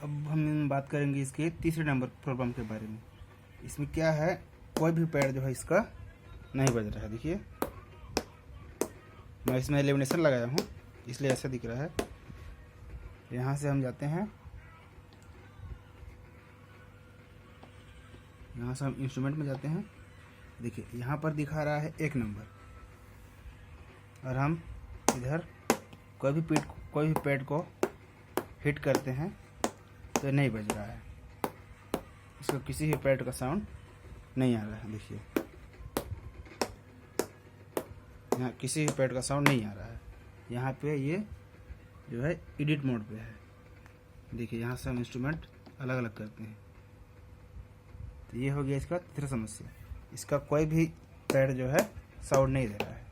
अब हम बात करेंगे इसके तीसरे नंबर प्रॉब्लम के बारे में। इसमें क्या है, कोई भी पैड जो है इसका नहीं बज रहा है। देखिए मैं इसमें लेमिनेशन लगाया हूँ इसलिए ऐसा दिख रहा है। यहाँ से हम जाते हैं, यहाँ से हम इंस्ट्रूमेंट में जाते हैं। देखिए यहाँ पर दिखा रहा है 1 नंबर, और हम इधर कोई भी पैड को हिट करते हैं तो नहीं बज रहा है। इसका किसी भी पैड का साउंड नहीं आ रहा है। देखिए यहाँ किसी भी पैड का साउंड नहीं आ रहा है। यहाँ पे ये जो है एडिट मोड पे है। देखिए यहाँ से हम इंस्ट्रूमेंट अलग अलग करते हैं। तो ये हो गया इसका तीसरा समस्या, इसका कोई भी पैड जो है साउंड नहीं दे रहा है।